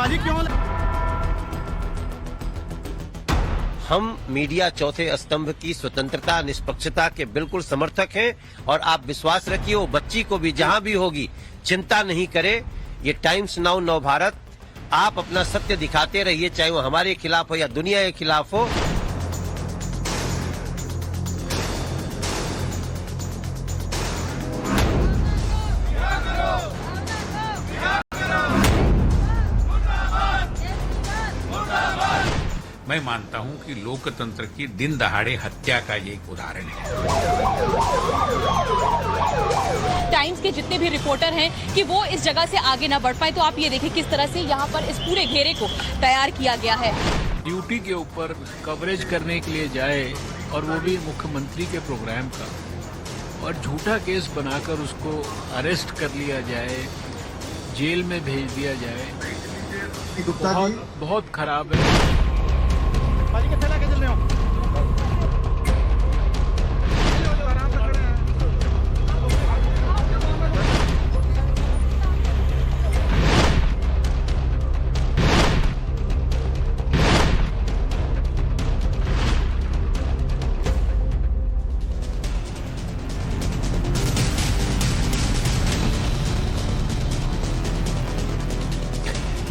नारेबाजी क्यों? हम मीडिया चौथे स्तंभ की स्वतंत्रता निष्पक्षता के बिल्कुल समर्थक हैं और आप विश्वास रखिए वो बच्ची को भी जहां भी होगी चिंता नहीं करे। ये टाइम्स नाउ नव भारत, आप अपना सत्य दिखाते रहिए, चाहे वो हमारे खिलाफ हो या दुनिया के खिलाफ हो। मैं मानता हूं कि लोकतंत्र की दिन दहाड़े हत्या का ये एक उदाहरण है। टाइम्स के जितने भी रिपोर्टर हैं कि वो इस जगह से आगे ना बढ़ पाए, तो आप ये देखिए किस तरह से यहाँ पर इस पूरे घेरे को तैयार किया गया है। ड्यूटी के ऊपर कवरेज करने के लिए जाए और वो भी मुख्यमंत्री के प्रोग्राम का, और झूठा केस बनाकर उसको अरेस्ट कर लिया जाए, जेल में भेज दिया जाए, बहुत खराब है। बाजी कित्थे लेके चल रहे हो?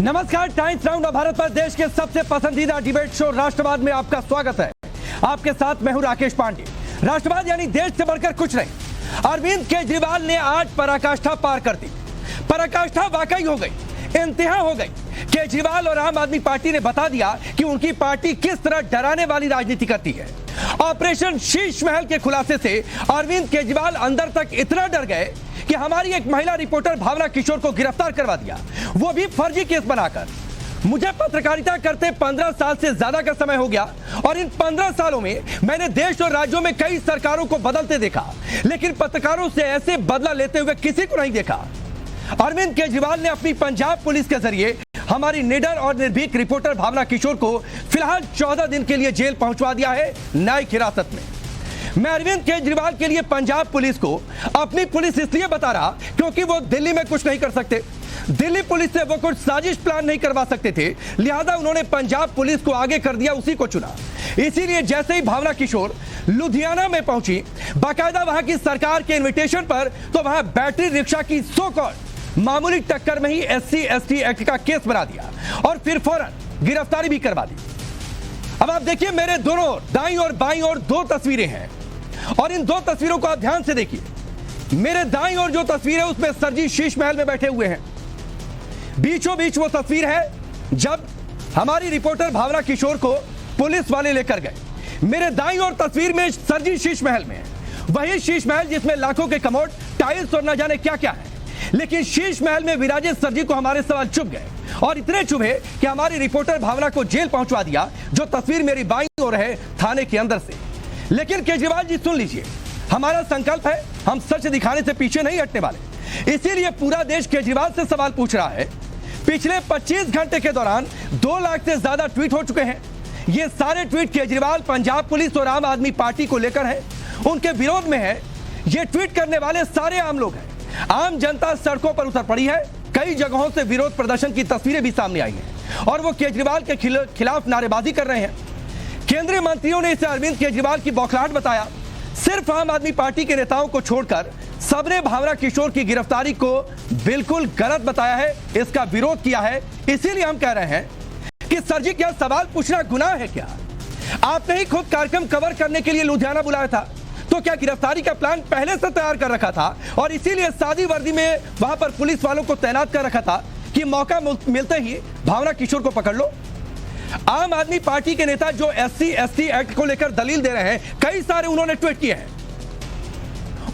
नमस्कार, टाइम्स नाउ नव भारत पर देश के सबसे पसंदीदा डिबेट शो राष्ट्रवाद में आपका स्वागत है। आपके साथ मैं हूं राकेश पांडे। राष्ट्रवाद यानी देश से बढ़कर कुछ नहीं। अरविंद केजरीवाल ने आज पराकाष्ठा पार कर दी। पराकाष्ठा वाकई हो गई, इंतहा हो गई। केजरीवाल और आम आदमी पार्टी ने बता दिया कि उनकी पार्टी किस तरह डराने वाली राजनीति करती है। ऑपरेशन शीश महल के खुलासे से अरविंद केजरीवाल अंदर तक इतना डर गए कि हमारी एक महिला रिपोर्टर भावना किशोर को गिरफ्तार करवा दिया, वो भी फर्जी केस बनाकर। मुझे पत्रकारिता करते 15 साल से ज्यादा का समय हो गया और इन 15 सालों में मैंने देश और राज्यों में कई सरकारों को बदलते देखा, लेकिन पत्रकारों से ऐसे बदला लेते हुए किसी को नहीं देखा। अरविंद केजरीवाल ने अपनी पंजाब पुलिस के जरिए हमारी निडर और निर्भीक रिपोर्टर भावना किशोर को फिलहाल 14 दिन के लिए जेल पहुंचवा दिया है, न्यायिक हिरासत में। मैं अरविंद केजरीवाल के लिए पंजाब पुलिस को अपनी पुलिस इसलिए बता रहा क्योंकि वो दिल्ली में कुछ नहीं कर सकते। दिल्ली पुलिस से वो कुछ साजिश प्लान नहीं करवा सकते थे, लिहाजा उन्होंने पंजाब पुलिस को आगे कर दिया, उसी को चुना। इसीलिए जैसे ही भावना किशोर लुधियाना में पहुंची, बाकायदा वहां की सरकार के इन्विटेशन पर, तो वहां बैटरी रिक्शा की सो कॉल्ड मामूली टक्कर में ही SC/ST एक्ट का केस बना दिया और फिर फौरन गिरफ्तारी भी करवा दी। अब आप देखिए, मेरे दोनों दाईं और बाईं ओर दो तस्वीरें हैं और इन दो तस्वीरों को आप ध्यान से देखिए। मेरे दाईं ओर जो तस्वीर है उसमें सर जी शीश महल में बैठे हुए हैं। बीचों बीच वो तस्वीर है जब हमारी रिपोर्टर भावना किशोर को पुलिस वाले लेकर गए। मेरे दाईं ओर तस्वीर में सर जी शीश महल में है, वही शीश महल जिसमें लाखों के कमोड, टाइल्स और न जाने क्या क्या है। लेकिन शीश महल में विराजित सर जी को हमारे सवाल चुभ गए और इतने चुभे कि हमारी रिपोर्टर भावना को जेल पहुंचवा दिया, जो तस्वीर मेरी बाईं ओर है थाने के अंदर से। लेकिन केजरीवाल जी सुन लीजिए, हमारा संकल्प है, हम सच दिखाने से पीछे नहीं हटने वाले। इसीलिए पूरा देश केजरीवाल से सवाल पूछ रहा है। पिछले 25 घंटे के दौरान 2 लाख से ज्यादा ट्वीट हो चुके हैं। ये सारे ट्वीट केजरीवाल, पंजाब पुलिस और आम आदमी पार्टी को लेकर है, उनके विरोध में है। ये ट्वीट करने वाले सारे आम लोग हैं। आम जनता सड़कों पर उतर पड़ी है। कई जगहों से विरोध प्रदर्शन की तस्वीरें भी सामने आई हैं और वो केजरीवाल के खिलाफ नारेबाजी कर रहे हैं। केंद्रीय मंत्रियों ने इसे अरविंद केजरीवाल की बौखलाहट बताया। सिर्फ आम आदमी पार्टी के नेताओं को छोड़कर सबने भावना किशोर की गिरफ्तारी को बिल्कुल गलत बताया है, इसका विरोध किया है। इसीलिए हम कह रहे हैं कि सर जी, क्या सवाल पूछना गुनाह है क्या? आपने ही खुद कार्यक्रम कवर करने के लिए लुधियाना बुलाया था, तो क्या गिरफ्तारी का प्लान पहले से तैयार कर रखा था और इसीलिए सादी वर्दी में वहां पर पुलिस वालों को तैनात कर रखा था कि मौका मिलते ही भावना किशोर को पकड़ लो? आम आदमी पार्टी के नेता जो SC/ST एक्ट को लेकर दलील दे रहे हैं, कई सारे उन्होंने ट्वीट किए हैं।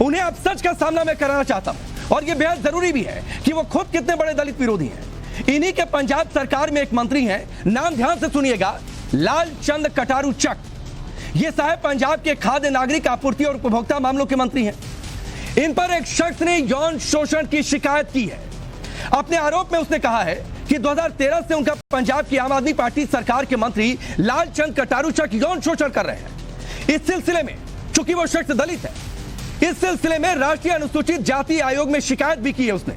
उन्हें अब सच का सामना मैं कराना चाहता हूं और यह बेहद जरूरी भी है कि वो खुद कितने बड़े दलित विरोधी हैं। इन्हीं के पंजाब सरकार में एक मंत्री हैं, नाम ध्यान से सुनिएगा, लाल चंद कटारू चक। ये साहब पंजाब के खाद्य नागरिक आपूर्ति और उपभोक्ता मामलों के मंत्री हैं। इन पर एक शख्स ने यौन शोषण की शिकायत की है। अपने आरोप में उसने कहा है कि 2013 से उनका पंजाब की आम आदमी पार्टी सरकार के मंत्री लालचंद कटारू चक यौन शोषण कर रहे हैं। इस सिलसिले में, चूंकि वो शख्स दलित है, इस सिलसिले में राष्ट्रीय अनुसूचित जाति आयोग में शिकायत भी की है उसने।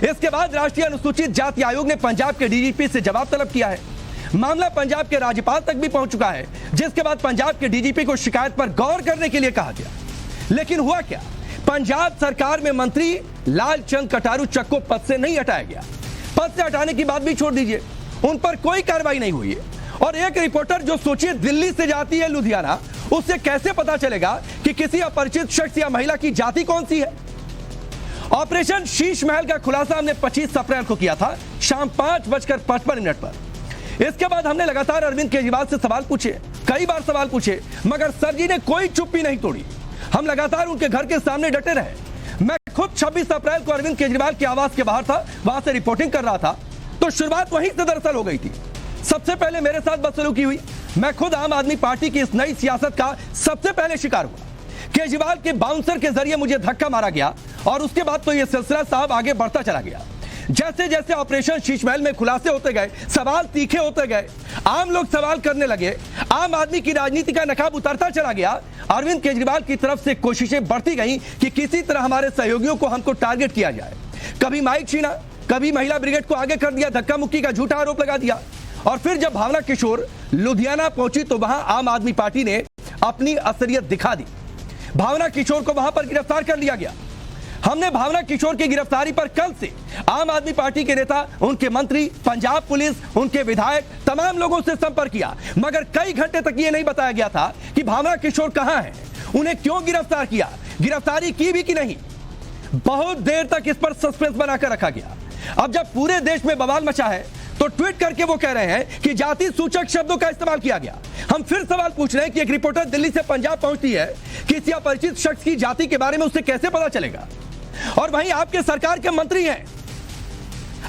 इसके बाद राष्ट्रीय अनुसूचित जाति आयोग ने पंजाब के डीजीपी से जवाब तलब किया है। मामला पंजाब के राज्यपाल तक भी पहुंच चुका है, जिसके बाद पंजाब के डीजीपी को शिकायत पर गौर करने के लिए कहा गया। लेकिन हुआ क्या? पंजाब सरकार में मंत्री लालचंद कटारू चक को पद से नहीं हटाया गया। पद से हटाने की बात भी छोड़ दीजिए, उन पर कोई कार्रवाई नहीं हुई है। और एक रिपोर्टर जो सोचिए दिल्ली से जाती है लुधियाना, उससे कैसे पता चलेगा कि किसी अपरिचित शख्स या महिला की जाति कौन सी है? ऑपरेशन शीश महल का खुलासा हमने 25 अप्रैल को किया था, शाम 5:55 पर। इसके बाद हमने लगातार अरविंद केजरीवाल से सवाल पूछे, कई बार सवाल पूछे, मगर सर जी ने कोई चुप्पी नहीं तोड़ी। हम लगातार उनके घर के सामने डटे रहे। मैं खुद 26 अप्रैल को अरविंद केजरीवाल के आवास के बाहर था, वहां से रिपोर्टिंग कर रहा था, तो शुरुआत वहीं से दरअसल हो गई थी। सबसे पहले मेरे साथ बदसलूकी हुई। मैं खुद आम आदमी पार्टी की इस नई सियासत का सबसे पहले शिकार हुआ। केजरीवाल के बाउंसर के जरिए मुझे धक्का मारा गया और उसके बाद तो यह सिलसिला साहब आगे बढ़ता चला गया। जैसे जैसे ऑपरेशन शीश महल में खुलासे होते गए, सवाल तीखे होते गए, आम लोग सवाल करने लगे, आम आदमी की राजनीति का नकाब उतरता चला गया। अरविंद केजरीवाल की तरफ से कोशिशें बढ़ती गई कि किसी तरह हमारे सहयोगियों को हमको टारगेट किया जाए। कभी माइक छीना, कभी महिला ब्रिगेड को आगे कर दिया, धक्का मुक्की का झूठा आरोप लगा दिया। और फिर जब भावना किशोर लुधियाना पहुंची तो वहां आम आदमी पार्टी ने अपनी असलियत दिखा दी। भावना किशोर को वहां पर गिरफ्तार कर लिया गया। हमने भावना किशोर की गिरफ्तारी पर कल से आम आदमी पार्टी के नेता, उनके मंत्री, पंजाब पुलिस, उनके विधायक, तमाम लोगों से संपर्क किया, मगर कई घंटे तक यह नहीं बताया गया था कि भावना किशोर कहां है, उन्हें क्यों गिरफ्तार किया, गिरफ्तारी की भी कि नहीं। बहुत देर तक इस पर सस्पेंस बनाकर रखा गया। अब जब पूरे देश में बवाल मचा है तो ट्वीट करके वो कह रहे हैं कि जाति सूचक शब्दों का इस्तेमाल किया गया। हम फिर सवाल पूछ रहे हैं कि एक रिपोर्टर दिल्ली से पंजाब पहुंचती है, किसी अपरिचित शख्स की जाति के बारे में उससे कैसे पता चलेगा? और वहीं आपके सरकार के मंत्री हैं,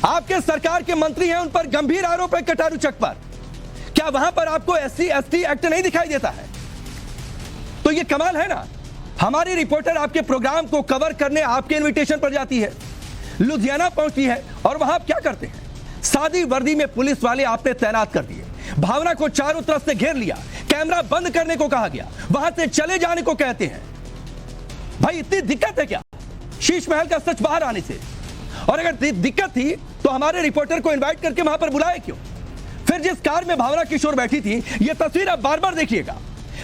आपके सरकार के मंत्री हैं, उन पर गंभीर आरोप है कटारू चक पर। क्या वहां पर आपको SC/ST एक्ट नहीं दिखाई देता है? तो ये कमाल है ना। हमारी रिपोर्टर आपके प्रोग्राम को कवर करने आपके इन्विटेशन पर जाती है, लुधियाना पहुंचती है और वहां आप क्या करते हैं? सादी वर्दी में पुलिस वाले आपने तैनात कर दिए, भावना को चारों तरफ से घेर लिया, कैमरा बंद करने को कहा गया, वहां से चले जाने को कहते हैं। भाई इतनी दिक्कत है क्या शीश महल का सच बाहर आने से? और अगर दिक्कत थी तो हमारे रिपोर्टर को इनवाइट करके वहां पर बुलाया क्यों? फिर जिस कार में भावना किशोर बैठी थी, यह तस्वीर आप बार बार देखिएगा।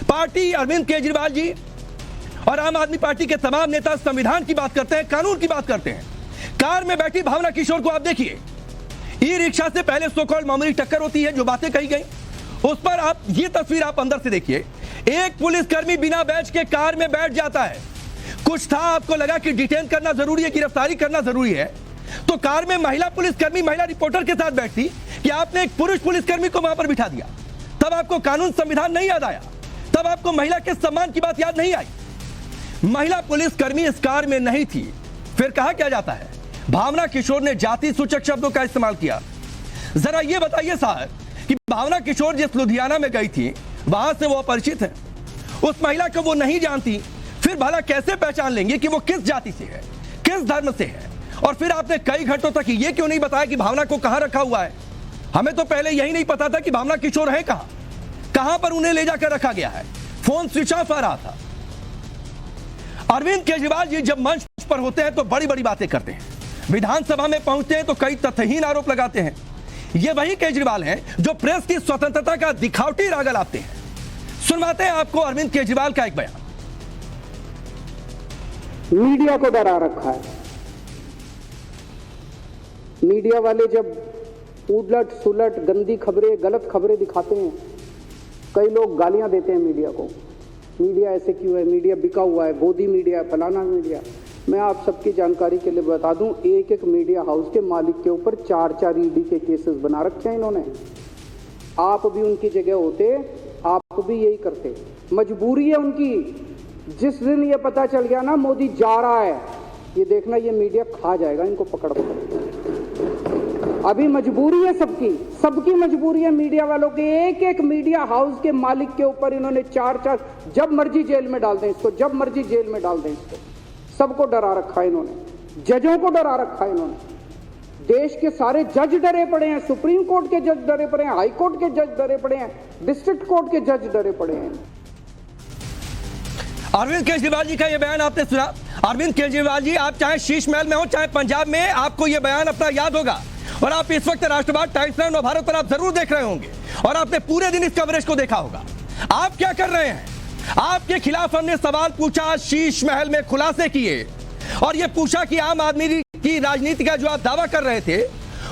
पार्टी, अरविंद केजरीवाल जी और आम आदमी पार्टी के तमाम नेता संविधान की बात करते हैं, कानून की बात करते हैं। कार में बैठी भावना किशोर को आप देखिए। ई रिक्शा से पहले सो कॉल्ड मामूली टक्कर होती है, जो बातें कही गई, उस पर आप ये तस्वीर आप अंदर से देखिए। एक पुलिसकर्मी बिना बैच के कार में बैठ जाता है। कुछ था, आपको लगा कि डिटेन करना जरूरी है, गिरफ्तारी करना जरूरी है, तो कार में महिला पुलिसकर्मी महिला रिपोर्टर के साथ बैठती कि आपने एक पुरुष पुलिसकर्मी को वहां पर बिठा दिया। तब आपको कानून संविधान नहीं याद आया, तब आपको महिला के सम्मान की बात याद नहीं आई। महिला पुलिसकर्मी इस कार में नहीं थी। फिर कहा क्या जाता है भावना किशोर ने जाति सूचक शब्दों का इस्तेमाल किया। जरा ये बताइए साहब कि भावना किशोर जिस लुधियाना में गई थी, वहां से वो अपरिचित है, उस महिला को वो नहीं जानती, फिर भला कैसे पहचान लेंगे कि वो किस जाति से है, किस धर्म से है? और फिर आपने कई घंटों तक ये क्यों नहीं बताया कि भावना को कहां रखा हुआ है? हमें तो पहले यही नहीं पता था कि भावना किशोर है कहां पर उन्हें ले जाकर रखा गया है। फोन स्विच ऑफ आ रहा था। अरविंद केजरीवाल जी जब मंच पर होते हैं तो बड़ी बड़ी बातें करते हैं, विधानसभा में पहुंचते हैं तो कई तथ्यहीन आरोप लगाते हैं। ये वही केजरीवाल हैं जो प्रेस की स्वतंत्रता का दिखावटी राग लाते हैं। सुनवाते हैं आपको अरविंद केजरीवाल का एक बयान। मीडिया को डरा रखा है। मीडिया वाले जब उलट सुलट गंदी खबरें, गलत खबरें दिखाते हैं, कई लोग गालियां देते हैं मीडिया को। मीडिया ऐसे क्यों है, मीडिया बिका हुआ है, गोदी मीडिया, फलाना मीडिया। मैं आप सबकी जानकारी के लिए बता दूं, एक एक मीडिया हाउस के मालिक के ऊपर 4-4 ईडी के केसेस बना रखे हैं इन्होंने। आप भी उनकी जगह होते, आप भी यही करते। मजबूरी है उनकी। जिस दिन ये पता चल गया ना मोदी जा रहा है, ये देखना ये मीडिया खा जाएगा इनको पकड़ पकड़। अभी मजबूरी है सबकी मजबूरी है। मीडिया वालों के एक एक मीडिया हाउस के मालिक के ऊपर इन्होंने 4-4, जब मर्जी जेल में डाल दें इसको, जब मर्जी जेल में डाल दें इसको। सबको डरा रखा है इन्होंने, जजों को डरा रखा है इन्होंने। देश के सारे जज डरे पड़े हैं, सुप्रीम कोर्ट के जज डरे पड़े हैं, हाई कोर्ट के जज डरे पड़े हैं, डिस्ट्रिक्ट कोर्ट के जज डरे पड़े हैं। अरविंद केजरीवाल जी का यह बयान आपने सुना। अरविंद केजरीवाल जी, आप चाहे शीश महल में हो चाहे पंजाब में, आपको यह बयान अपना याद होगा और आप इस वक्त राष्ट्रवाद टाइम्स नाउ नवभारत पर आप जरूर देख रहे होंगे और आपने पूरे दिन इस कवरेज को देखा होगा। आप क्या कर रहे हैं? आपके खिलाफ हमने सवाल पूछा, शीश महल में खुलासे किए और यह पूछा कि आम आदमी की राजनीति का जो आप दावा कर रहे थे,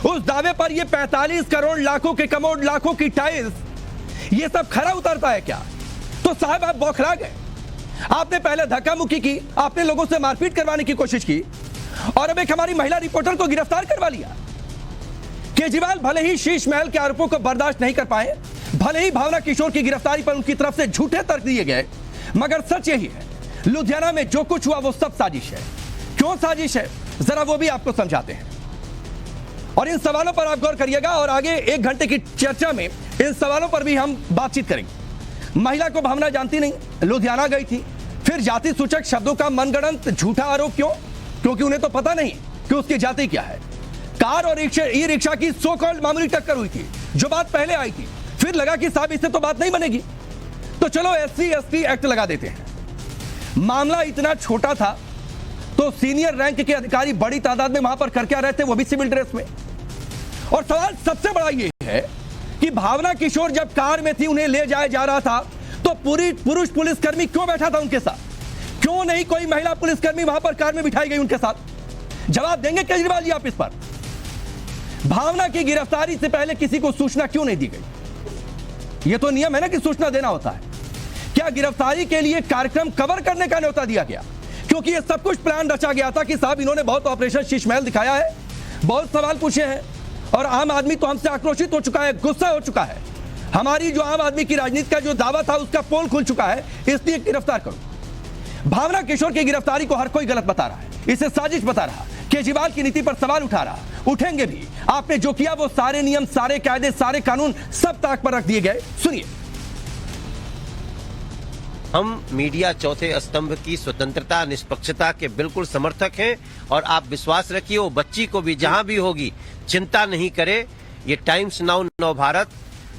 उस दावे पर यह 45 करोड़ लाखों के कमोड, लाखों की टाइल्स, यह सब खरा उतरता है क्या? तो साहब आप बौखला गए। आपने पहले धक्का मुक्की की, आपने लोगों से मारपीट करवाने की कोशिश की और अब एक हमारी महिला रिपोर्टर को गिरफ्तार करवा लिया। केजरीवाल भले ही शीश महल के आरोपों को बर्दाश्त नहीं कर पाए, भले ही भावना किशोर की गिरफ्तारी पर उनकी तरफ से झूठे तर्क दिए गए, मगर सच यही है, लुधियाना में जो कुछ हुआ वो सब साजिश है। क्यों साजिश है, जरा वो भी आपको समझाते हैं और इन सवालों पर आप गौर करिएगा और आगे 1 घंटे की चर्चा में इन सवालों पर भी हम बातचीत करेंगे। महिला को भावना जानती नहीं, लुधियाना गई थी, फिर जाति सूचक शब्दों का मनगढ़ंत झूठा आरोप क्यों? क्योंकि उन्हें तो पता नहीं कि उसकी जाति क्या है। कार और ई रिक्शा की सो कॉल्ड मामूली टक्कर हुई थी, जो बात पहले आई थी, फिर लगा कि साहब इससे तो बात नहीं बनेगी, तो चलो SC/ST एक्ट लगा देते हैं। मामला इतना छोटा था तो सीनियर रैंक के अधिकारी बड़ी तादाद में वहां पर कर क्या रहे थे, वो भी सिविल ड्रेस में। और सवाल सबसे बड़ा ये है कि भावना किशोर जब कार में थी, उन्हें ले जाया जा रहा था, तो पूरी पुरुष पुलिसकर्मी क्यों बैठा था उनके साथ? क्यों नहीं कोई महिला पुलिसकर्मी वहां पर कार में बिठाई गई उनके साथ? जवाब देंगे केजरीवाल जी आप इस पर? भावना की गिरफ्तारी से पहले किसी को सूचना क्यों नहीं दी गई? यह तो नियम है ना कि सूचना देना होता है। क्या गिरफ्तारी के लिए कार्यक्रम कवर करने का न्योता दिया गया? क्योंकि यह सब कुछ प्लान रचा गया था कि साहब इन्होंने बहुत ऑपरेशन शीश महल दिखाया है, बहुत सवाल पूछे हैं और आम आदमी तो हमसे आक्रोशित हो चुका है, गुस्सा हो चुका है। हमारी जो आम आदमी की राजनीति का जो दावा था उसका पोल खुल चुका है, इसलिए गिरफ्तार करो। भावना किशोर की गिरफ्तारी को हर कोई गलत बता रहा है, इसे साजिश बता रहा, केजरीवाल की नीति पर सवाल उठा रहा, उठेंगे भी। आपने जो किया वो सारे नियम, सारे कायदे, सारे कानून सब ताक पर रख दिए गए। सुनिए। हम मीडिया चौथे स्तंभ की स्वतंत्रता, निष्पक्षता के बिल्कुल समर्थक हैं और आप विश्वास रखिए वो बच्ची को भी जहां भी होगी चिंता नहीं करे। ये टाइम्स नाउ नवभारत,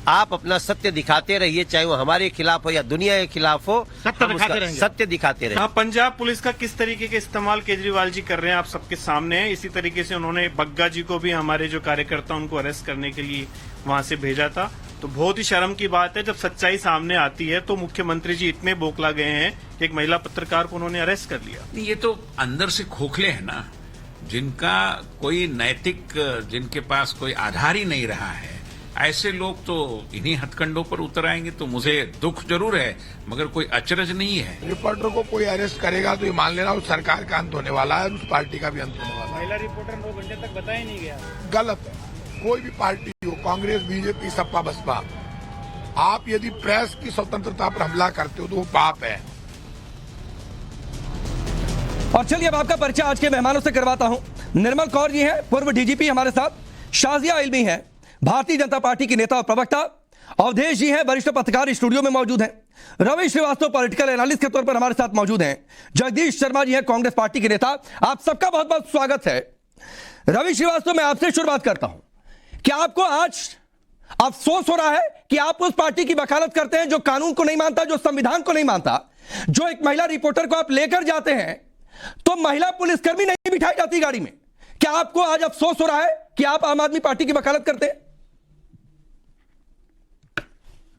आप अपना सत्य दिखाते रहिए, चाहे वो हमारे खिलाफ हो या दुनिया के खिलाफ हो, सत्य हम दिखाते उसका रहेंगे। सत्य दिखाते रहेंगे। हाँ, पंजाब पुलिस का किस तरीके के इस्तेमाल केजरीवाल जी कर रहे हैं आप सबके सामने है। इसी तरीके से उन्होंने बग्गा जी को भी, हमारे जो कार्यकर्ता उनको अरेस्ट करने के लिए वहां से भेजा था। तो बहुत ही शर्म की बात है, जब सच्चाई सामने आती है तो मुख्यमंत्री जी इतने बौखला गए हैं कि एक महिला पत्रकार को उन्होंने अरेस्ट कर लिया। ये तो अंदर से खोखले हैं ना, जिनका कोई नैतिक, जिनके पास कोई आधार ही नहीं रहा है, ऐसे लोग तो इन्हीं हथकंडों पर उतर आएंगे। तो मुझे दुख जरूर है मगर कोई अचरज नहीं है। रिपोर्टर को कोई अरेस्ट करेगा तो ये मान लेना उस सरकार का अंत होने वाला है, उस पार्टी का भी अंत होने वाला है। महिला रिपोर्टर 9 घंटे तक बता ही नहीं गया। गलत है। कोई भी पार्टी हो, कांग्रेस, बीजेपी, सपा, बसपा, आप यदि प्रेस की स्वतंत्रता पर हमला करते हो तो वो पाप है। और चलिए अब आपका परिचय आज के मेहमानों से करवाता हूं। निर्मल कौर जी हैं, पूर्व DGP हमारे साथ। शाजिया इल्मी हैं, भारतीय जनता पार्टी की नेता और प्रवक्ता। अवधेश जी हैं, वरिष्ठ पत्रकार, स्टूडियो में मौजूद हैं। रवि श्रीवास्तव पॉलिटिकल एनालिस्ट के तौर पर हमारे साथ मौजूद हैं। जगदीश शर्मा जी हैं, कांग्रेस पार्टी के नेता। आप सबका बहुत बहुत स्वागत है। रवि श्रीवास्तव, मैं आपसे शुरुआत करता हूं। क्या आपको आज अफसोस हो रहा है कि आप उस पार्टी की वकालत करते हैं जो कानून को नहीं मानता, जो संविधान को नहीं मानता, जो एक महिला रिपोर्टर को आप लेकर जाते हैं तो महिला पुलिसकर्मी नहीं बिठाई जाती गाड़ी में? क्या आपको आज अफसोस हो रहा है कि आप आम आदमी पार्टी की वकालत करते हैं?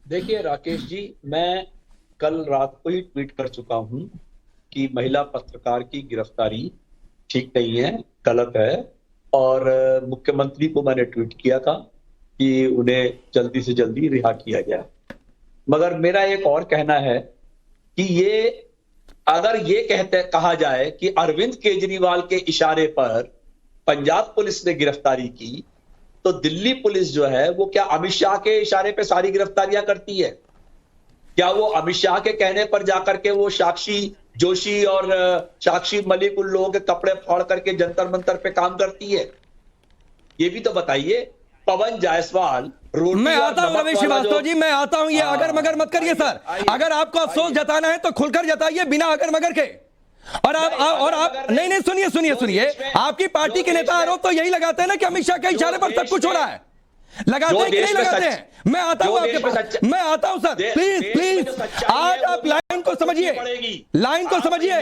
देखिए राकेश जी, मैं कल रात को ही ट्वीट कर चुका हूं कि महिला पत्रकार की गिरफ्तारी ठीक नहीं है, गलत है। और मुख्यमंत्री को मैंने ट्वीट किया था कि उन्हें जल्दी से जल्दी रिहा किया जाए। मगर मेरा एक और कहना है कि ये अगर ये कहा जाए कि अरविंद केजरीवाल के इशारे पर पंजाब पुलिस ने गिरफ्तारी की, तो दिल्ली पुलिस जो है वो क्या अमित शाह के इशारे पे सारी गिरफ्तारियां करती है? क्या वो अमित शाह के कहने पर जाकर के वो साक्षी जोशी और साक्षी मलिक उन लोगों के कपड़े फाड़ करके जंतर मंतर पे काम करती है? ये भी तो बताइए। पवन जायसवाल, मैं आता हूं रवि श्रीवास्तव जी, मैं आता हूं। ये अगर मगर मत करिए सर। अगर आपको अफसोस जताना है तो खुलकर जताइए, बिना अगर मगर के। और आप नहीं सुनिए, आपकी पार्टी के नेता आरोप तो यही लगाते हैं ना कि अमित शाह के इशारे पर सब कुछ हो रहा है। लगाते हैं कि नहीं लगाते हैं? मैं आता हूं आपके पास, मैं आता हूं सर, प्लीज आज आप लाइन को समझिए, लाइन को समझिए।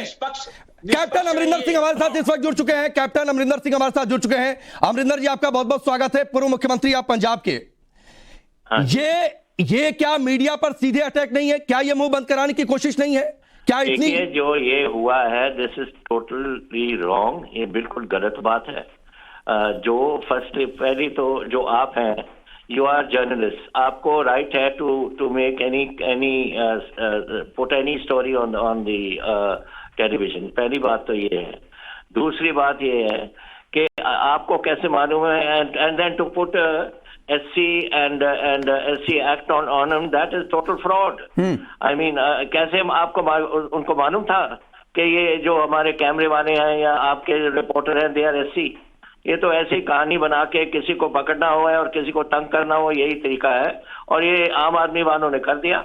कैप्टन अमरिंदर सिंह हमारे साथ इस वक्त जुड़ चुके हैं, कैप्टन अमरिंदर सिंह हमारे साथ जुड़ चुके हैं। अमरिंदर जी, आपका बहुत बहुत स्वागत है। पूर्व मुख्यमंत्री आप पंजाब के, ये क्या मीडिया पर सीधे अटैक नहीं है? क्या ये मुंह बंद कराने की कोशिश नहीं है? क्या इतनी जो ये हुआ है, दिस इज टोटली रॉन्ग, ये बिल्कुल गलत बात है। जो पहली तो जो आप हैं, यू आर जर्नलिस्ट, आपको राइट है to make any put any story on the television. पहली बात तो ये है। दूसरी बात ये है कि आपको कैसे मालूम है, and then to put SC and SC Act on him, that is total fraud. I mean, कैसे आपको उनको मालूम था कि ये जो हमारे कैमरे वाले हैं या आपके रिपोर्टर हैं, दे आर SC? ये तो ऐसी कहानी बना के किसी को पकड़ना हो है और किसी को तंग करना हो, यही तरीका है, और ये आम आदमी वालों ने कर दिया।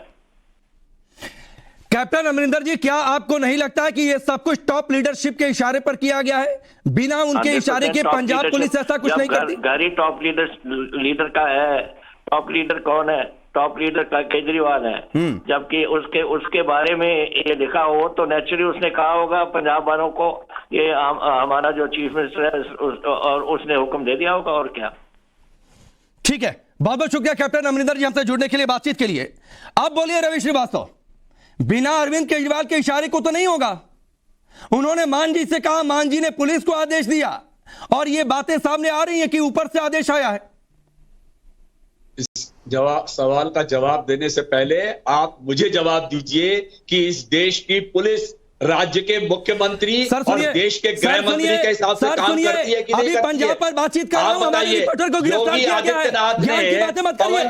कैप्टन अमरिंदर जी, क्या आपको नहीं लगता कि ये सब कुछ टॉप लीडरशिप के इशारे पर किया गया है? बिना उनके इशारे के पंजाब पुलिस ऐसा कुछ नहीं करती। घर ही टॉप लीडर का है। टॉप लीडर कौन है? टॉप लीडर का केजरीवाल है। जबकि उसके बारे में ये लिखा हो तो नेचुरली उसने कहा होगा पंजाब वालों को, ये हमारा जो चीफ मिनिस्टर है और उसने हुक्म दे दिया होगा, और क्या। ठीक है, बहुत बहुत शुक्रिया कैप्टन अमरिंदर जी हमसे जुड़ने के लिए, बातचीत के लिए। अब बोलिए रवि श्रीवास्तव, बिना अरविंद केजरीवाल के इशारे को तो नहीं होगा? उन्होंने मान जी से कहा, मान जी ने पुलिस को आदेश दिया, और ये बातें सामने आ रही हैं कि ऊपर से आदेश आया है। इस सवाल का जवाब देने से पहले आप मुझे जवाब दीजिए कि इस देश की पुलिस राज्य के मुख्यमंत्री और देश के गृह मंत्री के हिसाब से काम करती है कि नहीं करती है? पंजाब पर बातचीत कर रहा हूं, हमारे रिपोर्टर को गिरफ्तार किया गया है। ज्ञान की बातें मत करिए,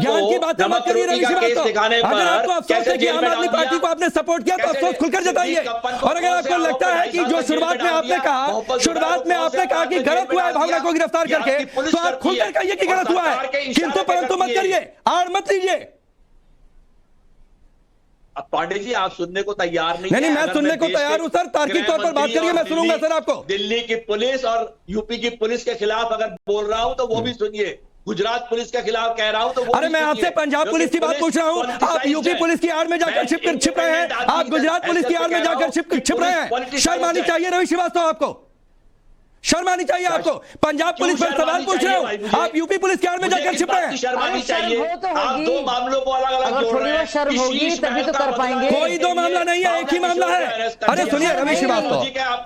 ज्ञान की बातें मत करिए रवि श्रीवास्तव। अगर आपको अफसोस है कि आम आदमी पार्टी को आपने सपोर्ट किया तो अफसोस खुलकर जताइए, और अगर आपको लगता है कि जो शुरुआत में आपने कहा कि गलत हुआ है भावना को गिरफ्तार करके, तो आप खुलकर कहिए कि गलत हुआ है, किंतु परंतु मत करिए, आड़ मत लीजिए। अब पांडे जी, आप सुनने को तैयार नहीं? नहीं, मैं सुनने को तैयार हूं सर, तार्किक तौर पर बात करिए, मैं सुनूंगा सर आपको। दिल्ली की पुलिस और यूपी की पुलिस के खिलाफ अगर बोल रहा हूं तो वो भी सुनिए, गुजरात पुलिस के खिलाफ कह रहा हूं तो वो अरे मैं आपसे पंजाब पुलिस की बात पूछ रहा हूं, आप यूपी पुलिस की आड़ में जाकर छिप रहे हैं, आप गुजरात पुलिस की आड़ में जाकर छिप रहे हैं। शर्म आनी चाहिए रवि श्रीवास्तव, आपको शर्म आनी चाहिए। आपको पंजाब पुलिस पर सवाल पूछ रहे हो, आप यूपी पुलिस के आड़ में जाकर छिप रहे हैं। शर्म आनी चाहिए। आप दो मामलों को अलग-अलग जोड़ रहे हैं। शर्म होगी तभी तो कर पाएंगे। कोई दो मामला नहीं है, एक ही मामला है। अरे सुनिए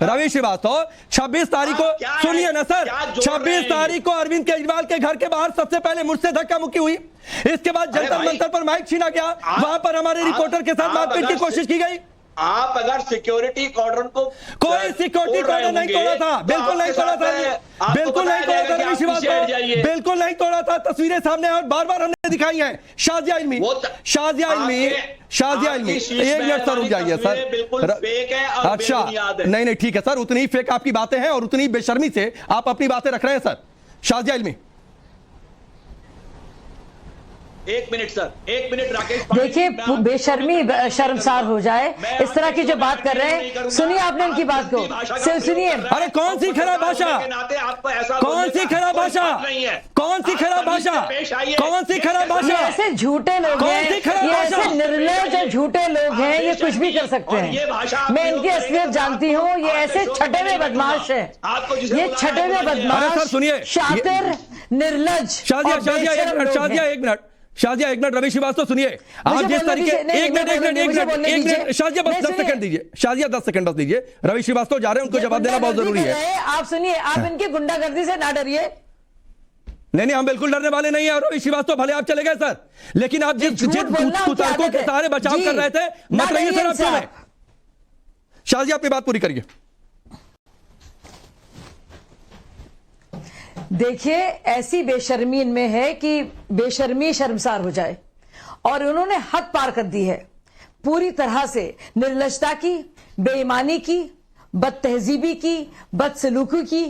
रवि श्रीवास्तव, 26 तारीख को सुनिए ना सर, 26 तारीख को अरविंद केजरीवाल के घर के बाहर सबसे पहले मुझसे धक्का मुक्की हुई, इसके बाद जंतर मंतर पर माइक छीना गया, वहां पर हमारे रिपोर्टर के साथ मारपीट की कोशिश की गई। आप अगर सिक्योरिटी कॉर्डन को कोई सिक्योरिटी कॉर्डन नहीं तोड़ा था, बिल्कुल नहीं तोड़ा था, बिल्कुल नहीं तोड़ा था रवि श्रीवास्तव, बिल्कुल नहीं तोड़ा था। तस्वीरें सामने और बार बार हमने दिखाई हैं। शाजिया इल्मी, एक मिनट सर रुक जाइए सर। अच्छा नहीं ठीक है सर, उतनी ही फेक आपकी बातें हैं और उतनी बेशर्मी से आप अपनी बातें रख रहे हैं सर। शाजिया इल्मी, एक मिनट सर, एक मिनट राकेश। देखिए बेशर्मी शर्मसार हो जाए इस तरह की जो बात कर रहे हैं, सुनिए आपने इनकी बात को सुनिए। अरे कौन सी खराब भाषा, कौन सी खराब भाषा, कौन सी खराब भाषा, कौन सी खराब भाषा? ऐसे झूठे लोग हैं, ये ऐसे निर्लज और झूठे लोग हैं, ये कुछ भी कर सकते हैं। मैं इनकी असलियत जानती हूँ, ये ऐसे छठे में बदमाश है, ये छठे में बदमाश, शातिर, निर्लज। शाजिया एक मिनट रवि श्रीवास्तव सुनिए, आप जिस तरीके एक मिनट शाजिया बस 10 सेकंड दीजिए, शाजिया 10 सेकंड बस दीजिए। रवि श्रीवास्तव जा रहे हैं, उनको जवाब देना बहुत जरूरी है। आप सुनिए, आप इनकी गुंडागर्दी से ना डरिए। नहीं हम बिल्कुल डरने वाले नहीं है रवि श्रीवास्तव, भले आप चले गए सर, लेकिन आप जिस कुतर्कों के सहारे बचाव कर रहे थे मत रहिए सर आप में। शाजिया अपनी बात पूरी करिए। देखिए ऐसी बेशर्मी इनमें है कि बेशर्मी शर्मसार हो जाए, और उन्होंने हद पार कर दी है पूरी तरह से। निर्लजता की, बेईमानी की, बदतहजीबी की, बदसलूकी की,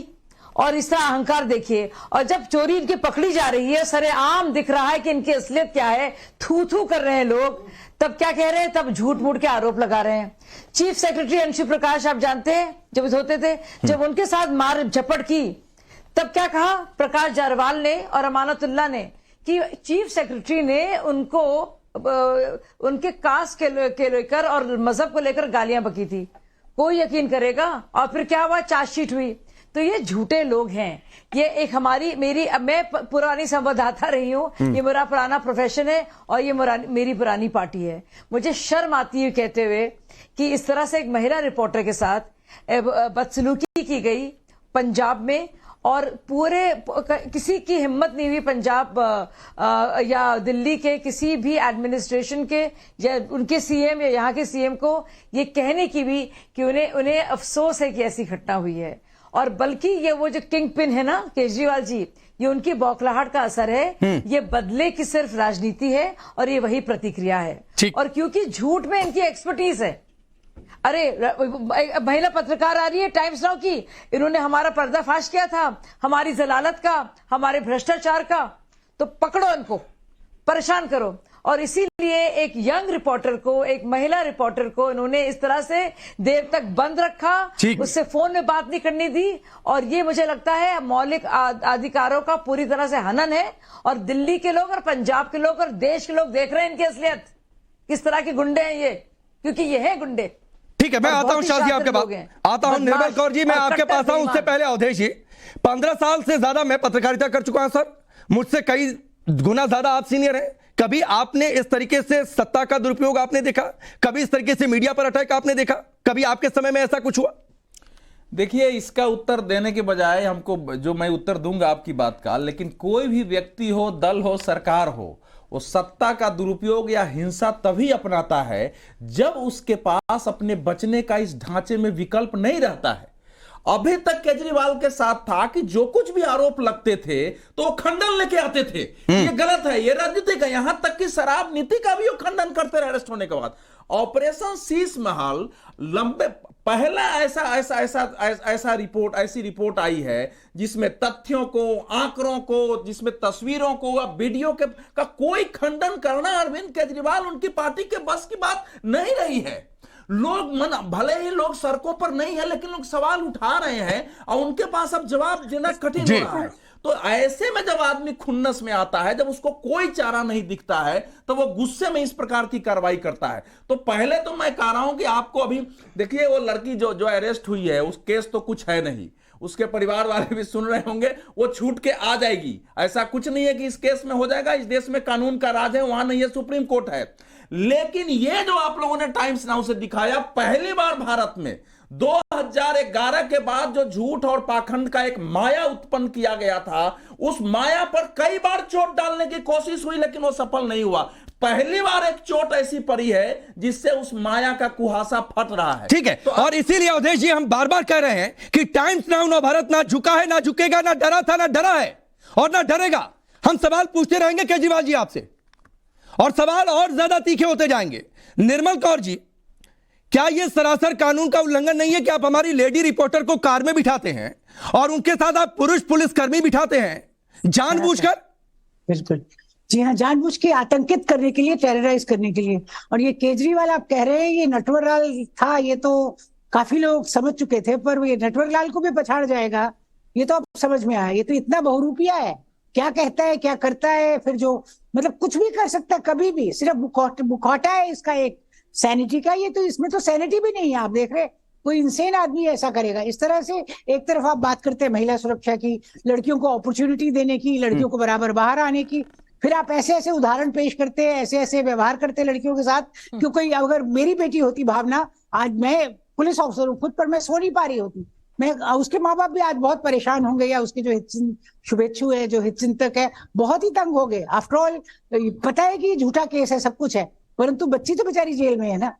और इस तरह अहंकार देखिए। और जब चोरी इनकी पकड़ी जा रही है, सरेआम दिख रहा है कि इनकी असलियत क्या है, थू थू कर रहे हैं लोग, तब क्या कह रहे हैं, तब झूठ मूठ के आरोप लगा रहे हैं। चीफ सेक्रेटरी अंशु प्रकाश आप जानते हैं जब होते थे, जब उनके साथ मार झपट की तब क्या कहा प्रकाश जारवाल ने और अमानतुल्लाह ने कि चीफ सेक्रेटरी ने उनको उनके कास्ट के लेकर और मजहब को लेकर गालियां बकी थी। कोई यकीन करेगा? और फिर क्या हुआ? चार्जशीट हुई। तो ये झूठे लोग हैं। ये एक मैं पुरानी संवाददाता रही हूं, ये मेरा पुराना प्रोफेशन है और ये मेरी पुरानी पार्टी है। मुझे शर्म आती है कहते हुए कि इस तरह से एक महिला रिपोर्टर के साथ बदसलूकी की गई पंजाब में, और पूरे किसी की हिम्मत नहीं हुई पंजाब या दिल्ली के किसी भी एडमिनिस्ट्रेशन के या उनके सीएम या यहाँ के सीएम को ये कहने की भी कि उन्हें अफसोस है कि ऐसी घटना हुई है। और बल्कि ये वो जो किंग पिन है ना केजरीवाल जी, ये उनकी बौखलाहट का असर है। ये बदले की सिर्फ राजनीति है और ये वही प्रतिक्रिया है। और क्योंकि झूठ में इनकी एक्सपर्टीज है। अरे महिला पत्रकार आ रही है टाइम्स नाउ की, इन्होंने हमारा पर्दाफाश किया था, हमारी जलालत का, हमारे भ्रष्टाचार का, तो पकड़ो इनको, परेशान करो। और इसीलिए एक यंग रिपोर्टर को, एक महिला रिपोर्टर को इन्होंने इस तरह से देर तक बंद रखा, उससे फोन में बात नहीं करने दी। और ये मुझे लगता है मौलिक अधिकारों का पूरी तरह से हनन है। और दिल्ली के लोग और पंजाब के लोग और देश के लोग देख रहे हैं इनकी असलियत, किस तरह के गुंडे हैं ये, क्योंकि ये हैं गुंडे। ठीक है, मैं आता हूं शाह जी आपके पास, आता हूं निर्मल कौर जी, मैं आपके पास आऊं। उससे पहले अवधेश जी, 15 साल से ज्यादा मैं पत्रकारिता कर चुका हूं सर, मुझसे कई गुना ज्यादा आप सीनियर हैं। कभी आपने इस तरीके से सत्ता का दुरुपयोग आपने देखा? कभी इस तरीके से मीडिया पर अटैक आपने देखा? कभी आपके समय में ऐसा कुछ हुआ? देखिए, इसका उत्तर देने के बजाय हमको, जो मैं उत्तर दूंगा आपकी बात का, लेकिन कोई भी व्यक्ति हो, दल हो, सरकार हो, वो सत्ता का दुरुपयोग या हिंसा तभी अपनाता है जब उसके पास अपने बचने का इस ढांचे में विकल्प नहीं रहता है। अभी तक केजरीवाल के साथ था कि जो कुछ भी आरोप लगते थे तो वो खंडन लेके आते थे, ये गलत है, ये राजनीतिक है, यहां तक कि शराब नीति का भी वो खंडन करते रहे अरेस्ट होने के बाद। ऑपरेशन शीश महल लंबे पहला ऐसा रिपोर्ट, ऐसी रिपोर्ट आई है जिसमें तथ्यों को, आंकड़ों को, जिसमें तस्वीरों को, वीडियो के का कोई खंडन करना अरविंद केजरीवाल उनकी पार्टी के बस की बात नहीं रही है। लोग भले ही लोग सड़कों पर नहीं है, लेकिन लोग सवाल उठा रहे हैं और उनके पास अब जवाब देना कठिन हो रहा है। तो ऐसे में जब आदमी खुन्नस में आता है, जब उसको कोई चारा नहीं दिखता है, तो वो गुस्से में इस प्रकार की कार्रवाई करता है। तो पहले तो मैं कह रहा हूं कि आपको अभी देखिए, वो लड़की जो अरेस्ट हुई है, उस केस तो कुछ है नहीं, उसके परिवार वाले भी सुन रहे होंगे, वो छूट के आ जाएगी। ऐसा कुछ नहीं है कि इस केस में हो जाएगा। इस देश में कानून का राज है, वहां नहीं है, सुप्रीम कोर्ट है। लेकिन ये जो आप लोगों ने टाइम्स नाउ से दिखाया, पहली बार भारत में 2011 के बाद जो झूठ और पाखंड का एक माया उत्पन्न किया गया था, उस माया पर कई बार चोट डालने की कोशिश हुई, लेकिन वो सफल नहीं हुआ। पहली बार एक चोट ऐसी पड़ी है जिससे उस माया का कुहासा फट रहा है। ठीक है, तो और इसीलिए अवधेश जी हम बार बार कह रहे हैं कि टाइम्स नाउ नवभारत ना झुका है, ना झुकेगा, ना डरा था, ना डरा है और ना डरेगा। हम सवाल पूछते रहेंगे केजरीवाल जी आपसे, और सवाल और ज्यादा तीखे होते जाएंगे। निर्मल कौर जी, क्या यह सरासर कानून का उल्लंघन नहीं है कि आप हमारी लेडी रिपोर्टर को कार में बिठाते हैं और उनके साथ आप पुरुष पुलिसकर्मी बिठाते हैं जानबूझकर? बिल्कुल, जी हाँ, जानबूझ के आतंकित करने के लिए, टेरराइज करने के लिए। और ये केजरीवाल आप कह रहे हैं ये नटवरलाल था, ये तो काफी लोग समझ चुके थे, पर ये नटवरलाल को भी पछाड़ जाएगा, ये तो अब समझ में आया। ये तो इतना बहुरूपिया है, क्या कहता है, क्या करता है, फिर जो मतलब कुछ भी कर सकता है कभी भी, सिर्फ मुखौटा है इसका एक सैनिटी का। ये तो, इसमें तो सैनिटी भी नहीं है। आप देख रहे, कोई इंसेन आदमी ऐसा करेगा। इस तरह से एक तरफ आप बात करते हैं महिला सुरक्षा की, लड़कियों को अपॉर्चुनिटी देने की, लड़कियों को बराबर बाहर आने की, फिर आप ऐसे ऐसे उदाहरण पेश करते हैं, ऐसे ऐसे व्यवहार करते हैं लड़कियों के साथ। क्योंकि अगर मेरी बेटी होती भावना, आज मैं पुलिस ऑफिसर हूँ खुद, पर मैं सो नहीं पा रही होती, मैं, उसके माँ बाप भी आज बहुत परेशान होंगे, या उसके जो शुभेच्छु है, जो हितचिंतक है, बहुत ही तंग हो गए। आफ्टर ऑल पता है कि ये झूठा केस है, सब कुछ है, परंतु बच्ची तो बेचारी जेल में है ना,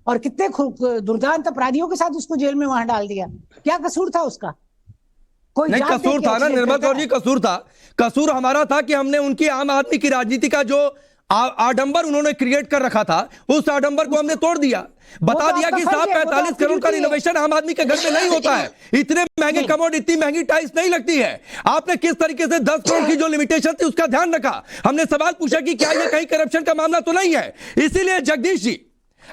और कितने दुर्दांत अपराधियों के साथ उसको जेल में वहां डाल दिया। क्या कसूर था उसका? कोई नहीं, कसूर था ना निर्मल कौर जी, कसूर था। कसूर हमारा था कि हमने उनकी आम आदमी की राजनीति का जो आडंबर उन्होंने क्रिएट कर रखा था, उस आडंबर को हमने तोड़ दिया। बता दिया कि 45 करोड़ का रिनोवेशन आम आदमी के घर में नहीं होता है, इतने महंगे कमोड, इतनी महंगी टाइल्स नहीं लगती है। आपने किस तरीके से 10 करोड़ की जो लिमिटेशन थी उसका ध्यान रखा। हमने सवाल पूछा कि क्या यह कहीं करप्शन का मामला तो नहीं है। इसीलिए जगदीश जी,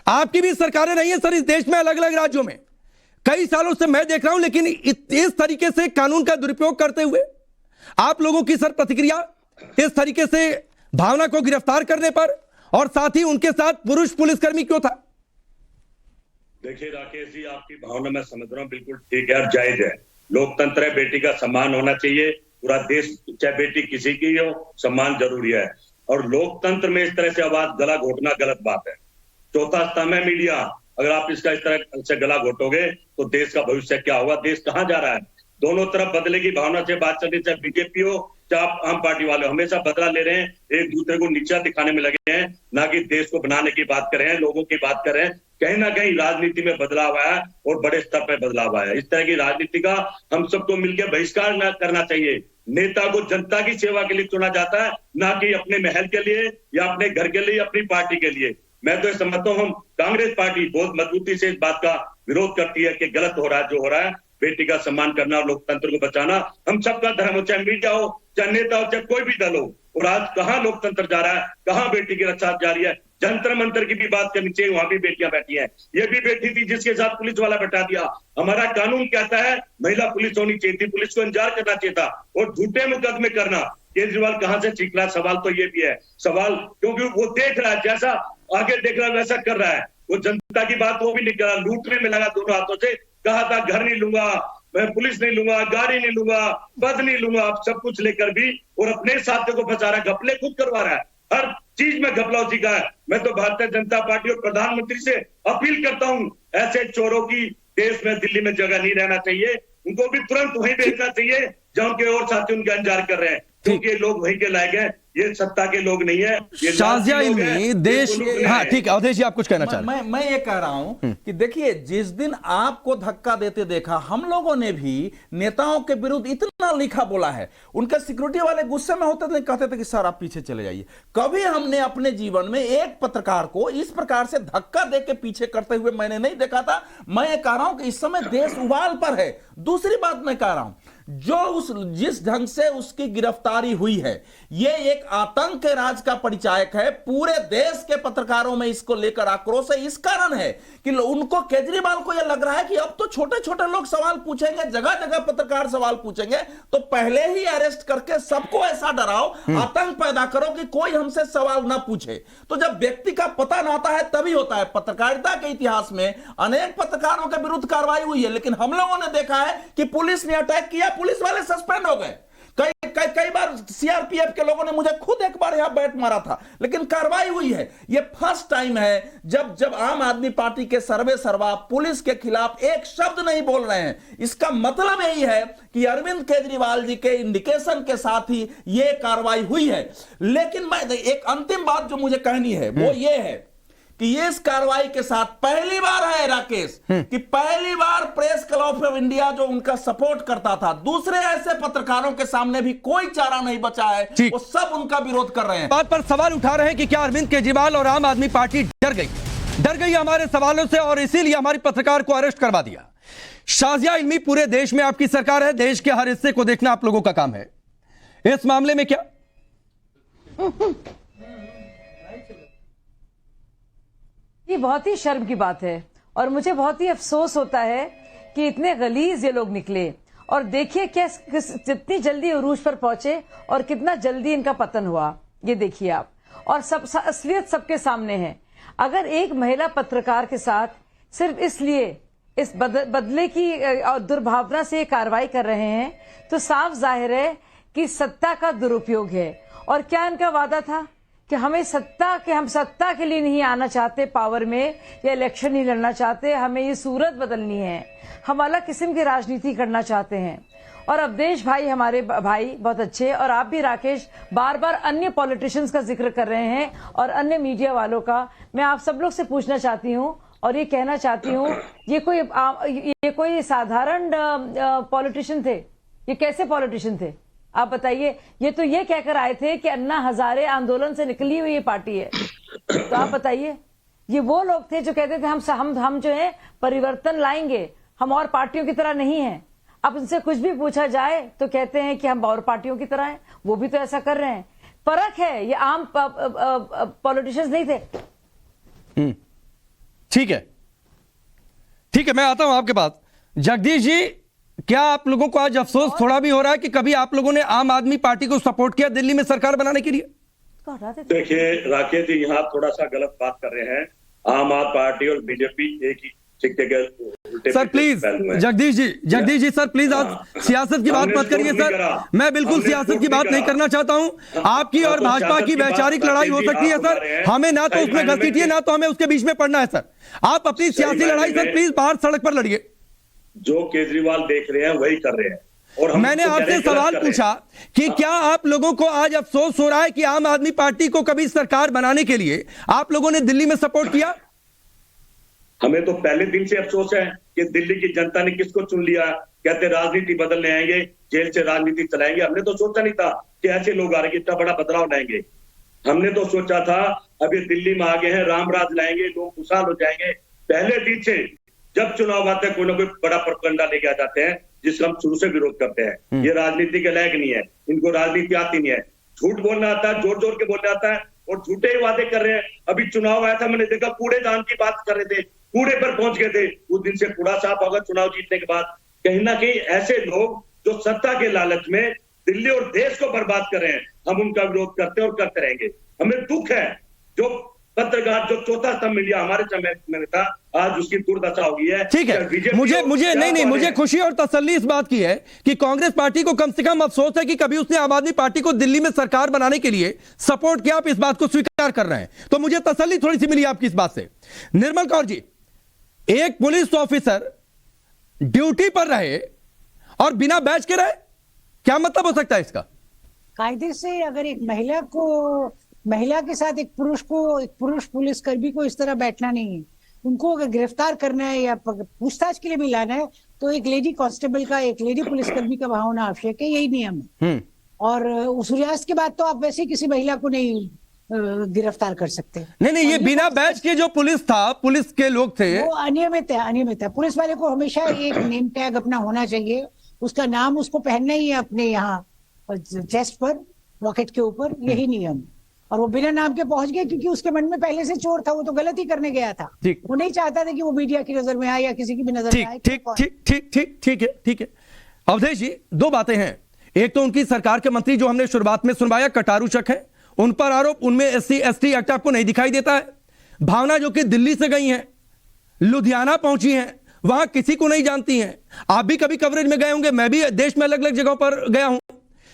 आपकी भी सरकारें नहीं है सर इस देश में, अलग अलग राज्यों में कई सालों से मैं देख रहा हूं, लेकिन इस तरीके से कानून का दुरुपयोग करते हुए आप लोगों की सर प्रतिक्रिया इस तरीके से भावना को गिरफ्तार करने पर, और साथ ही उनके साथ पुरुष पुलिसकर्मी क्यों था? देखिए राकेश जी, आपकी भावना मैं समझ रहा हूं, बिल्कुल ठीक है और जायज है। लोकतंत्र है, बेटी का सम्मान होना चाहिए। पूरा देश, चाहे बेटी किसी की हो, सम्मान जरूरी है। और लोकतंत्र में इस तरह से आवाज गला घोटना गलत बात है। चौथा स्तंभ है मीडिया। अगर आप इसका इस तरह से गला घोटोगे तो देश का भविष्य क्या होगा, देश कहां जा रहा है? दोनों तरफ बदले की भावना से बात चल रही, चाहे बीजेपी हो चाहे आप आम पार्टी वाले, हमेशा बदला ले रहे हैं, एक दूसरे को नीचा दिखाने में लगे हैं, ना कि देश को बनाने की बात कर रहे हैं, लोगों की बात कर रहे हैं। कहीं ना कहीं राजनीति में बदलाव आया और बड़े स्तर पर बदलाव आया। इस तरह की राजनीति का हम सबको मिलकर बहिष्कार न करना चाहिए। नेता को जनता की सेवा के लिए चुना जाता है, ना कि अपने महल के लिए या अपने घर के लिए, अपनी पार्टी के लिए। मैं तो समझता हूँ, हम कांग्रेस पार्टी बहुत मजबूती से इस बात का विरोध करती है कि गलत हो रहा है जो हो रहा है। बेटी का सम्मान करना और लोकतंत्र को बचाना हम सबका धर्म हो, चाहे मीडिया हो, चाहे नेता हो, चाहे कोई भी दल हो। और आज कहाँ लोकतंत्र जा रहा है, कहाँ बेटी की रक्षा जा रही है? जंतर मंतर की भी बात करनी चाहिए, वहां भी बेटियां बैठी हैं। ये भी बेटी थी जिसके साथ पुलिस वाला बैठा दिया। हमारा कानून कहता है महिला पुलिस होनी चाहिए थी, पुलिस को इंतजार करना चाहिए था। और झूठे मुकदमे करना केजरीवाल कहां से सीख रहा है? सवाल तो ये भी है, सवाल क्योंकि वो देख रहा है, जैसा आगे देख रहा है वैसा कर रहा है। वो जनता की बात वो भी नहीं कर रहा, लूटने में लगा दोनों हाथों से। कहा था घर नहीं लूंगा, मैं पुलिस नहीं लूंगा, गाड़ी नहीं लूंगा, पद नहीं लूंगा, अब सब कुछ लेकर भी और अपने साथियों को फंसा रहा है, घपले खुद करवा रहा है। हर चीज में घपला उसी का है। मैं तो भारतीय जनता पार्टी और प्रधानमंत्री से अपील करता हूं, ऐसे चोरों की देश में, दिल्ली में जगह नहीं रहना चाहिए। उनको भी तुरंत वहीं भेजना चाहिए जहां के और साथी उनका इंतजार कर रहे हैं, क्योंकि लोग वहीं के लायक हैं। ये सत्ता के लोग नहीं है, ये शाजिया इल्मी देश। हाँ ठीक है, अवधेश जी आप कुछ कहना चाह रहे हैं? मैं ये कह रहा हूं कि देखिए, जिस दिन आपको धक्का देते देखा, हम लोगों ने भी नेताओं के विरुद्ध इतना लिखा बोला है। उनके सिक्योरिटी वाले गुस्से में होते थे, कहते थे कि सर आप पीछे चले जाइए। कभी हमने अपने जीवन में एक पत्रकार को इस प्रकार से धक्का दे के पीछे करते हुए मैंने नहीं देखा था। मैं ये कह रहा हूं कि इस समय देश उबाल पर है। दूसरी बात मैं कह रहा हूं, जिस ढंग से उसकी गिरफ्तारी हुई है, यह एक आतंक के राज का परिचायक है। पूरे देश के पत्रकारों में इसको लेकर आक्रोश है। इस कारण है कि उनको, केजरीवाल को यह लग रहा है कि अब तो छोटे छोटे लोग सवाल पूछेंगे, जगह जगह पत्रकार सवाल पूछेंगे, तो पहले ही अरेस्ट करके सबको ऐसा डराओ, आतंक पैदा करो कि कोई हमसे सवाल ना पूछे। तो जब व्यक्ति का पता ना आता है तभी होता है। पत्रकारिता के इतिहास में अनेक पत्रकारों के विरुद्ध कार्रवाई हुई है, लेकिन हम लोगों ने देखा है कि पुलिस ने अटैक किया, पुलिस वाले सस्पेंड हो गए। कई बार सीआरपीएफ के लोगों ने मुझे खुद एक बार यहां बैठ मारा था, लेकिन कार्रवाई हुई है। यह फर्स्ट टाइम है जब आम आदमी पार्टी के सर्वे सर्वा पुलिस के खिलाफ एक शब्द नहीं बोल रहे हैं। इसका मतलब यही है कि अरविंद केजरीवाल जी के इंडिकेशन के साथ ही यह कार्रवाई हुई है। लेकिन मैं एक अंतिम बात जो मुझे कहनी है वो ये है कि ये इस कार्रवाई के साथ पहली बार है राकेश, कि पहली बार प्रेस क्लब ऑफ इंडिया जो उनका सपोर्ट करता था, दूसरे ऐसे पत्रकारों के सामने भी कोई चारा नहीं बचा है, वो सब उनका विरोध कर रहे हैं। बात पर सवाल उठा रहे हैं कि क्या अरविंद केजरीवाल और आम आदमी पार्टी डर गई हमारे सवालों से और इसीलिए हमारी पत्रकार को अरेस्ट करवा दिया। शाजिया इल्मी, पूरे देश में आपकी सरकार है, देश के हर हिस्से को देखना आप लोगों का काम है। इस मामले में क्या ये बहुत ही शर्म की बात है और मुझे बहुत ही अफसोस होता है कि इतने गलीज ये लोग निकले। और देखिए कितनी जल्दी उरूज पर पहुंचे और कितना जल्दी इनका पतन हुआ, ये देखिए आप। और सब असलियत सबके सामने है। अगर एक महिला पत्रकार के साथ सिर्फ इसलिए इस बदले की दुर्भावना से कार्रवाई कर रहे हैं, तो साफ जाहिर है कि सत्ता का दुरुपयोग है। और क्या इनका वादा था कि हम सत्ता के लिए नहीं आना चाहते पावर में, या इलेक्शन नहीं लड़ना चाहते, हमें ये सूरत बदलनी है, हम अलग किस्म की राजनीति करना चाहते हैं। और अवधेश भाई हमारे भाई बहुत अच्छे, और आप भी राकेश बार बार अन्य पॉलिटिशियंस का जिक्र कर रहे हैं और अन्य मीडिया वालों का। मैं आप सब लोग से पूछना चाहती हूँ और ये कहना चाहती हूँ, ये कोई साधारण पॉलिटिशियन थे? ये कैसे पॉलिटिशियन थे आप बताइए? ये तो ये कहकर आए थे कि अन्ना हजारे आंदोलन से निकली हुई ये पार्टी है। तो आप बताइए, ये वो लोग थे जो कहते थे हम जो है परिवर्तन लाएंगे, हम और पार्टियों की तरह नहीं हैं। अब उनसे कुछ भी पूछा जाए तो कहते हैं कि हम और पार्टियों की तरह हैं। वो भी तो ऐसा कर रहे हैं। फर्क है, ये आम पॉलिटिशियंस नहीं थे। ठीक है, मैं आता हूं आपके पास। जगदीश जी, क्या आप लोगों को आज अफसोस थोड़ा भी हो रहा है कि कभी आप लोगों ने आम आदमी पार्टी को सपोर्ट किया दिल्ली में सरकार बनाने के लिए? देखिए राकेश जी, यहाँ थोड़ा सा गलत बात कर रहे हैं। आम आदमी पार्टी और बीजेपी एक ही सिक्के के उल्टे sir please, Jagdish ji sir please, आज सियासत की बात मत करिए सर। मैं बिल्कुल सियासत की बात नहीं करना चाहता हूं। आपकी और भाजपा की वैचारिक लड़ाई हो सकती है सर, हमें ना तो उसमें घसीटिए ना तो हमें उसके बीच में पड़ना है सर। आप अपनी सियासी लड़ाई सर प्लीज बाहर सड़क पर लड़िए। जो केजरीवाल देख रहे हैं वही कर रहे हैं। और मैंने आपसे सवाल पूछा कि क्या आप लोगों को आज अफसोस हो रहा है कि आम आदमी पार्टी को कभी सरकार बनाने के लिए आप लोगों ने दिल्ली में सपोर्ट किया? हमें तो पहले दिन से अफसोस है कि दिल्ली की जनता ने किसको चुन लिया। कहते राजनीति बदलने आएंगे, जेल से राजनीति चलाएंगे। हमने तो सोचा नहीं था कि ऐसे लोग आ रहे, इतना बड़ा बदलाव लाएंगे। हमने तो सोचा था अभी दिल्ली में आ गए हैं, रामराज लाएंगे, लोग खुशहाल हो जाएंगे। पहले दिन से जब चुनाव आते हैं कोई ना कोई बड़ा प्रोपेगेंडा लेके आ जाते हैं जिसका हम शुरू से विरोध करते हैं। ये राजनीति के लायक नहीं है, इनको राजनीति आती नहीं है। झूठ बोलना आता है, जोर जोर के बोलना आता है और झूठे ही वादे कर रहे हैं। अभी चुनाव आया था, मैंने देखा कूड़ेदान की बात कर रहे थे, कूड़े पर पहुंच गए थे। उस दिन से कूड़ा साफ होगा चुनाव जीतने के बाद। कहीं ना कहीं ऐसे लोग जो सत्ता के लालच में दिल्ली और देश को बर्बाद कर रहे हैं, हम उनका विरोध करते हैं और करते रहेंगे। हमें दुख है जो पत्रकार, जो चौथा स्तंभ मीडिया हमारे समय में था, आज उसकी दुर्दशा हो गई है। ठीक है, मुझे खुशी और तसल्ली इस बात की है कि कांग्रेस पार्टी को कम से कम अफसोस है कि कभी उसने आम आदमी पार्टी को दिल्ली में सरकार बनाने के लिए सपोर्ट किया। आप इस बात को स्वीकार कर रहे हैं, तो मुझे तसल्ली थोड़ी सी मिली आपकी इस बात से। निर्मल कौर जी, एक पुलिस ऑफिसर ड्यूटी पर रहे और बिना बैच के रहे, क्या मतलब हो सकता है इसका? कायदे से अगर एक महिला के साथ एक पुरुष पुलिसकर्मी को इस तरह बैठना नहीं है। उनको अगर गिरफ्तार करना है या पूछताछ के लिए भी लाना है तो एक लेडी कांस्टेबल का, एक लेडी पुलिसकर्मी का वहां होना आवश्यक है, यही नियम है। और सूर्यास्त के बाद तो आप वैसे किसी महिला को नहीं गिरफ्तार कर सकते। नहीं, ये बिना बैच के जो पुलिस था, पुलिस के लोग थे, वो अनियमित है। पुलिस वाले को हमेशा एक नेम टैग अपना होना चाहिए, उसका नाम उसको पहनना ही है अपने यहाँ चेस्ट पर, पॉकेट के ऊपर, यही नियम। और वो बिना नाम के पहुंच गए क्योंकि उसके मन में पहले से चोर था, वो तो गलत ही करने गया था। वो नहीं चाहता था कि वो मीडिया की नजर में आए या किसी की भी नजर में आए। ठीक है। अवधेश जी, दो बातें हैं। एक तो उनकी सरकार के मंत्री जो हमने शुरुआत में सुनवाया, कटारू चक है, उन पर आरोप, उनमें SC/ST एक्ट आपको नहीं दिखाई देता है। भावना जो कि दिल्ली से गई हैं, लुधियाना पहुंची हैं, वहां किसी को नहीं जानती हैं। आप भी कभी कवरेज में गए होंगे, मैं भी देश में अलग अलग जगहों पर गया हूं।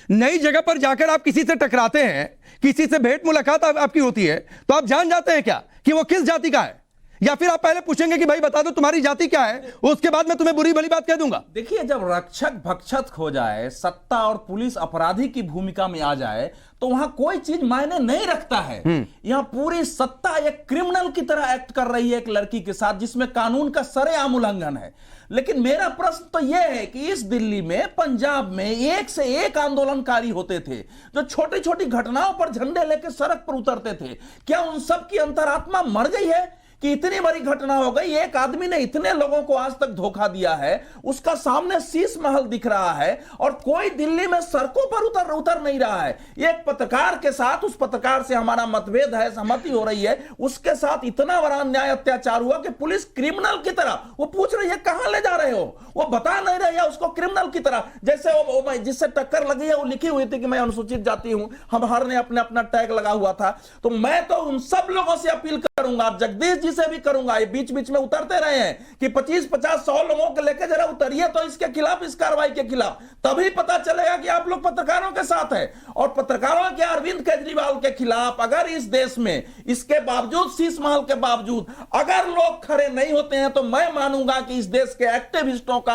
नई जगह पर जाकर आप किसी से टकराते हैं, किसी से भेंट मुलाकात आपकी होती है, तो आप जान जाते हैं क्या कि वो किस जाति का है, या फिर आप पहले पूछेंगे कि भाई बता दो तुम्हारी जाति क्या है, उसके बाद मैं तुम्हें बुरी भली बात कह दूंगा। देखिए, जब रक्षक भक्षक हो जाए, सत्ता और पुलिस अपराधी की भूमिका में आ जाए, तो वहां कोई चीज मायने नहीं रखता है। यहां पूरी सत्ता एक क्रिमिनल की तरह एक्ट कर रही है एक लड़की के साथ, जिसमें कानून का सरेआम उल्लंघन है। लेकिन मेरा प्रश्न तो यह है कि इस दिल्ली में, पंजाब में एक से एक आंदोलनकारी होते थे जो छोटी छोटी घटनाओं पर झंडे लेकर सड़क पर उतरते थे। क्या उन सब की अंतरात्मा मर गई है कि इतनी बड़ी घटना हो गई, एक आदमी ने इतने लोगों को आज तक धोखा दिया है, उसका सामने शीश महल दिख रहा है और कोई दिल्ली में सड़कों पर उतर नहीं रहा है। एक पत्रकार के साथ, उस पत्रकार से हमारा मतभेद है, सहमति हो रही है, उसके साथ इतना बड़ा अन्याय अत्याचार हुआ कि पुलिस क्रिमिनल की तरह वो पूछ रही है कहां ले जा रहे हो, वो बता नहीं रही है उसको जिसको क्रिमिनल की तरह, जैसे वो जिससे टक्कर लगी है वो लिखी हुई थी कि मैं अनुसूचित जाति हूं, हम हर ने अपने अपना टैग लगा हुआ था। तो मैं तो उन सब लोगों से अपील करूंगा, जगदीश जी से भी करूंगा, ये बीच बीच में उतरते रहे हैं कि 25, 50, 100 लोगों को लेकर जरा उतरिए तो इसके खिलाफ, इस कार्रवाई के खिलाफ, तभी पता चलेगा कि आप लोग पत्रकारों के साथ हैं। और पत्रकारों के अरविंद केजरीवाल के खिलाफ अगर इस देश में इसके बावजूद, शीश महल के बावजूद अगर लोग खड़े नहीं होते हैं तो मैं मानूंगा कि इस देश के एक्टिविस्टों का,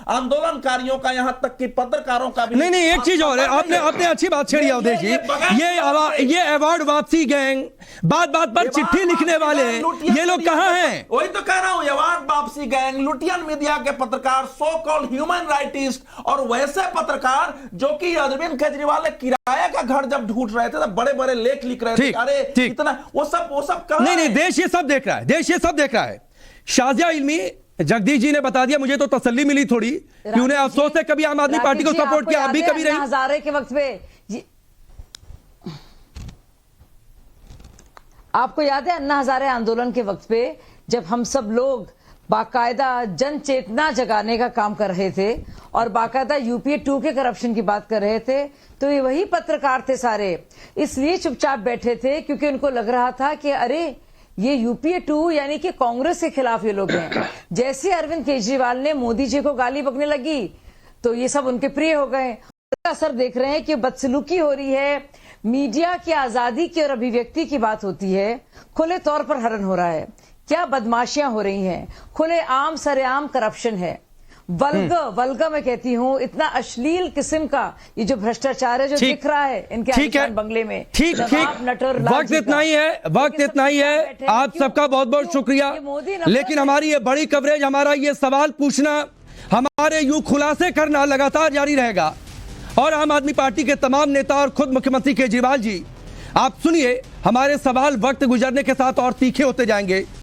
आंदोलनकारियों का, यहां तक कि पत्रकारों का भी नहीं, एक चीज और है, आपने अच्छी बात छेड़ी अवधेश जी, ये अवार्ड वापसी गैंग, बात बात पर चिट्ठी लिखने वाले ये लोग कहां हैं? वही तो कह रहा हूं, अवार्ड वापसी गैंग, लुटियन मीडिया के पत्रकार, सो कॉल्ड ह्यूमन राइटिस्ट और वैसे पत्रकार जो कि अरविंद केजरीवाल किराया का घर जब ढूंढ रहे थे तो बड़े बड़े लेख लिख रहे थे, अरे इतना वो सब नहीं, देश ये सब देख रहा है, देश ये सब देख रहा है। शाजिया इल्मी, जगदीश जी ने बता दिया, मुझे तो तसल्ली मिली थोड़ी कि उन्हें अफसोस है कभी आम आदमी पार्टी को सपोर्ट किया, आप भी कभी नहीं। हजारे के वक्त पे आपको याद है अन्ना हजारे आंदोलन के वक्त पे जब हम सब लोग बाकायदा जन चेतना जगाने का काम कर रहे थे और बाकायदा यूपीए 2 के करप्शन की बात कर रहे थे, तो ये वही पत्रकार थे सारे, इसलिए चुपचाप बैठे थे क्योंकि उनको लग रहा था कि अरे ये यूपीए 2 यानी कि कांग्रेस के खिलाफ ये लोग हैं। जैसे अरविंद केजरीवाल ने मोदी जी को गाली बकने लगी तो ये सब उनके प्रिय हो गए। असर देख रहे हैं कि बदसलूकी हो रही है, मीडिया की आजादी की और अभिव्यक्ति की बात होती है, खुले तौर पर हरण हो रहा है, क्या बदमाशियां हो रही हैं, खुले आम सरेआम करप्शन है, वल्गर मैं कहती हूँ, इतना अश्लील किस्म का ये जो भ्रष्टाचार है जो दिख रहा है इनके आलीशान बंगले में। ठीक वक्त इतना ही है, आप सबका बहुत बहुत शुक्रिया। लेकिन हमारी ये बड़ी कवरेज, हमारा ये सवाल पूछना, हमारे यूं खुलासे करना लगातार जारी रहेगा। और आम आदमी पार्टी के तमाम नेता और खुद मुख्यमंत्री केजरीवाल जी, आप सुनिए, हमारे सवाल वक्त गुजरने के साथ और तीखे होते जाएंगे।